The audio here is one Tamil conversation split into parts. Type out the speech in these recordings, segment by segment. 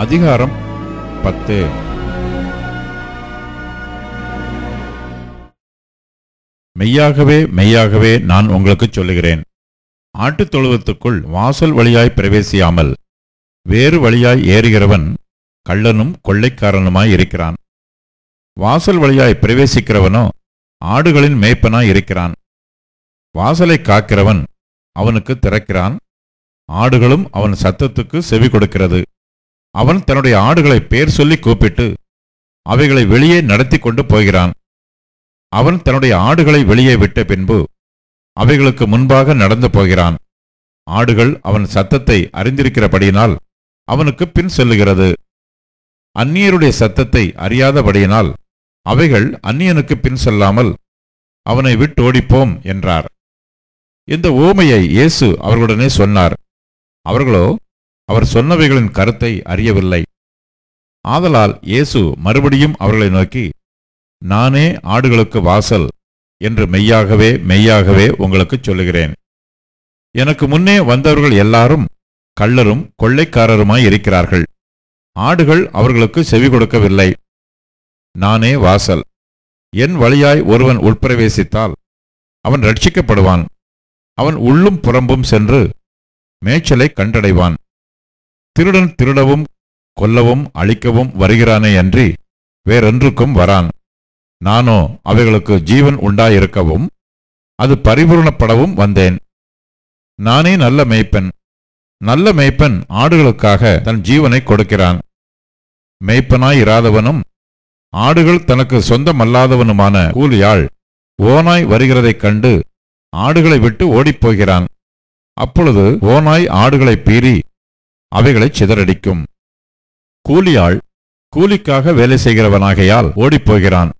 அதிகாரம் 10. மெய்யாகவே மெய்யாகவே நான் உங்களுக்குச் சொல்லுகிறேன், ஆட்டுத் தொழுவத்துக்குள் வாசல் வழியாய் பிரவேசியாமல் வேறு வழியாய் ஏறுகிறவன் கள்ளனும் கொள்ளைக்காரனுமாய் இருக்கிறான். வாசல் வழியாய் பிரவேசிக்கிறவனோ ஆடுகளின் மேய்ப்பனாய் இருக்கிறான். வாசலை காக்கிறவன் அவனுக்கு திறக்கிறான். ஆடுகளும் அவன் சத்தத்துக்கு செவி கொடுக்கிறது. அவன் தன்னுடைய ஆடுகளை பேர் சொல்லி கூப்பிட்டு அவைகளை வெளியே நடத்தி கொண்டு போகிறான். அவன் தன்னுடைய ஆடுகளை வெளியே விட்ட பின்பு அவைகளுக்கு முன்பாக நடந்து போகிறான். ஆடுகள் அவன் சத்தத்தை அறிந்திருக்கிறபடியினால் அவனுக்கு பின் செல்லுகிறது. அந்நியருடைய சத்தத்தை அறியாதபடியினால் அவைகள் அந்நியனுக்கு பின் செல்லாமல் அவனை விட்டோடிப்போம் என்றார். இந்த உவமையை இயேசு அவர்களுடனே சொன்னார். அவர்களோ அவர் சொன்னவைகளின் கருத்தை அறியவில்லை. ஆதலால் இயேசு மறுபடியும் அவர்களை நோக்கி, நானே ஆடுகளுக்கு வாசல் என்று மெய்யாகவே மெய்யாகவே உங்களுக்குச் சொல்லுகிறேன். எனக்கு முன்னே வந்தவர்கள் எல்லாரும் கள்ளரும் கொள்ளைக்காரருமாய் இருக்கிறார்கள். ஆடுகள் அவர்களுக்கு செவி கொடுக்கவில்லை. நானே வாசல். என் வழியாய் ஒருவன் உட்பிரவேசித்தால் அவன் ரட்சிக்கப்படுவான். அவன் உள்ளும் புறம்பும் சென்று மேய்ச்சலை கண்டடைவான். திருடன் திருடவும் கொல்லவும் அழிக்கவும் வருகிறானே அன்றி வேறொன்றுக்கும் வரான். நானோ அவைகளுக்கு ஜீவன் உண்டாயிருக்கவும் அது பரிபூர்ணப்படவும் வந்தேன். நானே நல்ல மேய்ப்பன். நல்ல மேய்ப்பன் ஆடுகளுக்காக தன் ஜீவனை கொடுக்கிறான். மேய்ப்பனாயிராதவனும் ஆடுகள் தனக்கு சொந்தமல்லாதவனுமான கூலியாள் ஓநாய் வருகிறதைக் கண்டு ஆடுகளை விட்டு ஓடிப்போகிறான். அப்பொழுது ஓநாய் ஆடுகளை பீறி அவைகளைச் சிதறடிக்கும். கூலியாள் கூலிக்காக வேலை செய்கிறவனாகையால் ஓடிப்போகிறான்.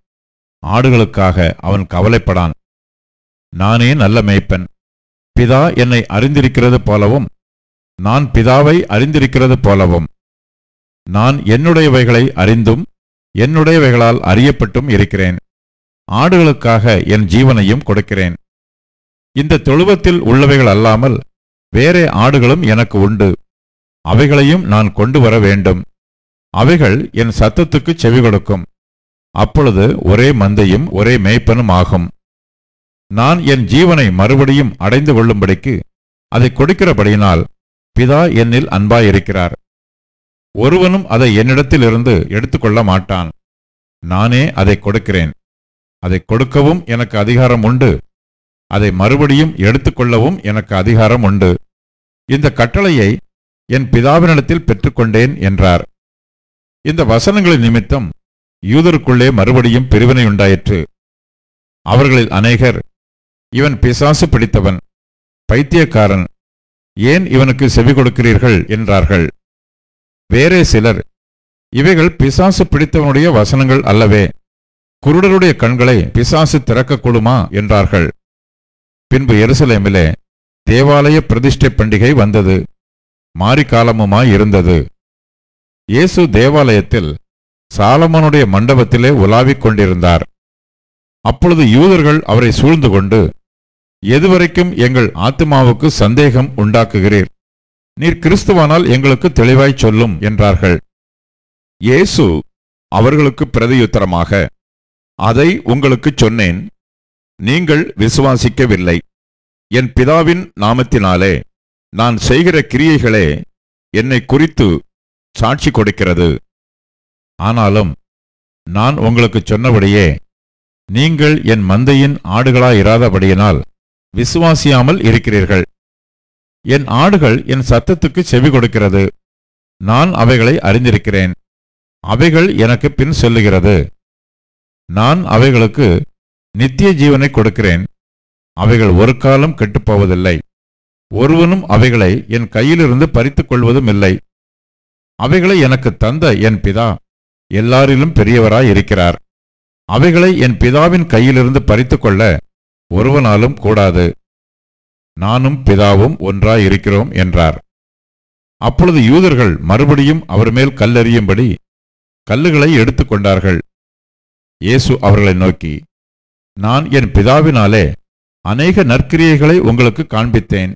ஆடுகளுக்காக அவன் கவலைப்படான். நானே நல்ல மேய்ப்பன். பிதா என்னை அறிந்திருக்கிறது போலவும் நான் பிதாவை அறிந்திருக்கிறது போலவும் நான் என்னுடையவைகளை அறிந்தும் என்னுடையவைகளால் அறியப்பட்டும் இருக்கிறேன். ஆடுகளுக்காக என் ஜீவனையும் கொடுக்கிறேன். இந்த தொழுவத்தில் உள்ளவைகள் அல்லாமல் வேறே ஆடுகளும் எனக்கு உண்டு. அவைகளையும் நான் கொண்டு வர வேண்டும். அவைகள் என் சத்தத்துக்கு செவி கொடுக்கும். அப்பொழுது ஒரே மந்தையும் ஒரே மேய்ப்பனும் ஆகும். நான் என் ஜீவனை மறுபடியும் அடைந்து கொள்ளும்படிக்கு அதை கொடுக்கிறபடியினால் பிதா என்னில் அன்பாயிருக்கிறார். ஒருவனும் அதை என்னிடத்திலிருந்து எடுத்துக்கொள்ள மாட்டான். நானே அதை கொடுக்கிறேன். அதை கொடுக்கவும் எனக்கு அதிகாரம் உண்டு. அதை மறுபடியும் எடுத்துக்கொள்ளவும் எனக்கு அதிகாரம் உண்டு. இந்த கட்டளையை என் பிதாவினிடத்தில் பெற்றுக்கொண்டேன் என்றார். இந்த வசனங்களின் நிமித்தம் யூதருக்குள்ளே மறுபடியும் பிரிவினையுண்டாயிற்று. அவர்களில் அநேகர், இவன் பிசாசு பிடித்தவன், பைத்தியக்காரன், ஏன் இவனுக்கு செவி கொடுக்கிறீர்கள் என்றார்கள். வேறே சிலர், இவைகள் பிசாசு பிடித்தவனுடைய வசனங்கள் அல்லவே, குருடருடைய கண்களை பிசாசு திறக்கக்கூடுமா என்றார்கள். பின்பு எருசலேமிலே தேவாலய பிரதிஷ்டை பண்டிகை வந்தது. மாரிக்காலமுமாய் இருந்தது. இயேசு தேவாலயத்தில் சாலமோனுடைய மண்டபத்திலே உலாவிக் கொண்டிருந்தார். அப்பொழுது யூதர்கள் அவரை சூழ்ந்து கொண்டு, எதுவரைக்கும் எங்கள் ஆத்துமாவுக்கு சந்தேகம் உண்டாக்குகிறீர்? நீர் கிறிஸ்துவானால் எங்களுக்கு தெளிவாய்ச் சொல்லும் என்றார்கள். இயேசு அவர்களுக்கு பிரதியுத்தரமாக, அதை உங்களுக்குச் சொன்னேன், நீங்கள் விசுவாசிக்கவில்லை. என் பிதாவின் நாமத்தினாலே நான் செய்கிற கிரியைகளே என்னை குறித்து சாட்சி கொடுக்கிறது. ஆனாலும் நான் உங்களுக்குச் சொன்னபடியே நீங்கள் என் மந்தையின் ஆடுகளாயிராதபடியினால் விசுவாசியாமல் இருக்கிறீர்கள். என் ஆடுகள் என் சத்தத்துக்கு செவி கொடுக்கிறது. நான் அவைகளை அறிந்திருக்கிறேன். அவைகள் எனக்கு பின் செல்லுகிறது. நான் அவைகளுக்கு நித்திய ஜீவனை கொடுக்கிறேன். அவைகள் ஒரு காலம் கெட்டுப்போவதில்லை. ஒருவனும் அவைகளை என் கையிலிருந்து பறித்துக் கொள்வதும் இல்லை. அவைகளை எனக்கு தந்த என் பிதா எல்லாரிலும் பெரியவராய் இருக்கிறார். அவைகளை என் பிதாவின் கையிலிருந்து பறித்துக் கொள்ள ஒருவனாலும் கூடாது. நானும் பிதாவும் ஒன்றாயிருக்கிறோம் என்றார். அப்பொழுது யூதர்கள் மறுபடியும் அவர் மேல் கல்லெறியும்படி கல்லுகளை எடுத்துக்கொண்டார்கள். இயேசு அவர்களை நோக்கி, நான் என் பிதாவினாலே அநேக நற்கிரியைகளை உங்களுக்கு காண்பித்தேன்.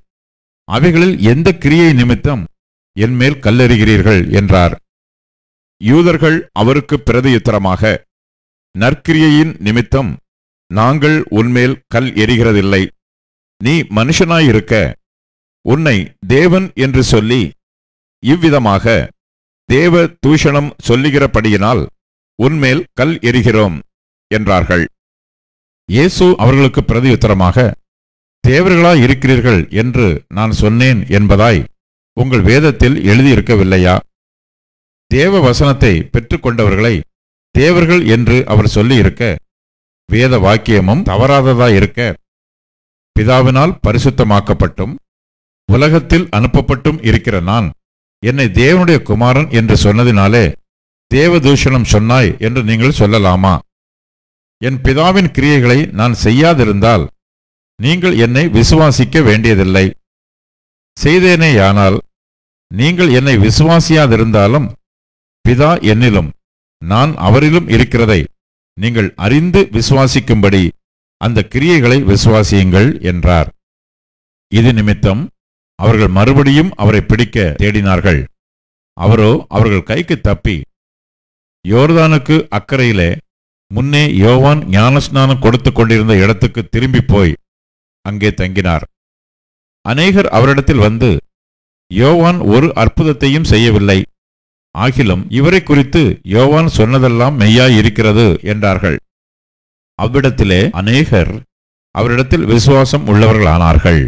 அவைகளில் எந்த கிரியை நிமித்தம் என்மேல் கல்லெறிகிறீர்கள் என்றார். யூதர்கள் அவருக்கு பிரதியுத்தரமாக, நற்கிரியையின் நிமித்தம் நாங்கள் உன்மேல் கல் எறிகிறதில்லை. நீ மனுஷனாயிருக்க உன்னை தேவன் என்று சொல்லி இவ்விதமாக தேவ தூஷணம் சொல்லுகிறபடியினால் உன்மேல் கல் எறிகிறோம் என்றார்கள். இயேசு அவர்களுக்கு பிரதியுத்தரமாக, தேவர்களாயிருக்கிறீர்கள் என்று நான் சொன்னேன் என்பதாய் உங்கள் வேதத்தில் எழுதியிருக்கவில்லையா? தேவ வசனத்தை பெற்றுக்கொண்டவர்களை தேவர்கள் என்று அவர் சொல்லியிருக்க, வேத வாக்கியமும் தவறாததாயிருக்க, பிதாவினால் பரிசுத்தமாக்கப்பட்டும் உலகத்தில் அனுப்பப்பட்டும் இருக்கிற நான் என்னை தேவனுடைய குமாரன் என்று சொன்னதினாலே தேவதூஷணம் சொன்னாய் என்று நீங்கள் சொல்லலாமா? என் பிதாவின் கிரியைகளை நான் செய்யாதிருந்தால் நீங்கள் என்னை விசுவாசிக்க வேண்டியதில்லை. செய்தேனேயானால் நீங்கள் என்னை விசுவாசியாதிருந்தாலும் பிதா என்னிலும் நான் அவரிலும் இருக்கிறதை நீங்கள் அறிந்து விசுவாசிக்கும்படி அந்த கிரியைகளை விசுவாசியுங்கள் என்றார். இது நிமித்தம் அவர்கள் மறுபடியும் அவரை பிடிக்க தேடினார்கள். அவரோ அவர்கள் கைக்கு தப்பி யோர்தானுக்கு அக்கறையிலே முன்னே யோவான் ஞானஸ்நானம் கொடுத்து கொண்டிருந்த இடத்துக்கு திரும்பி போய் அங்கே தங்கினார். அநேகர் அவரிடத்தில் வந்து, யோவான் ஒரு அற்புதத்தையும் செய்யவில்லை, ஆகிலும் இவரை குறித்து யோவான் சொன்னதெல்லாம் மெய்யாயிருக்கிறது என்றார்கள். அவ்விடத்திலே அநேகர் அவரிடத்தில் விசுவாசம் உள்ளவர்களானார்கள்.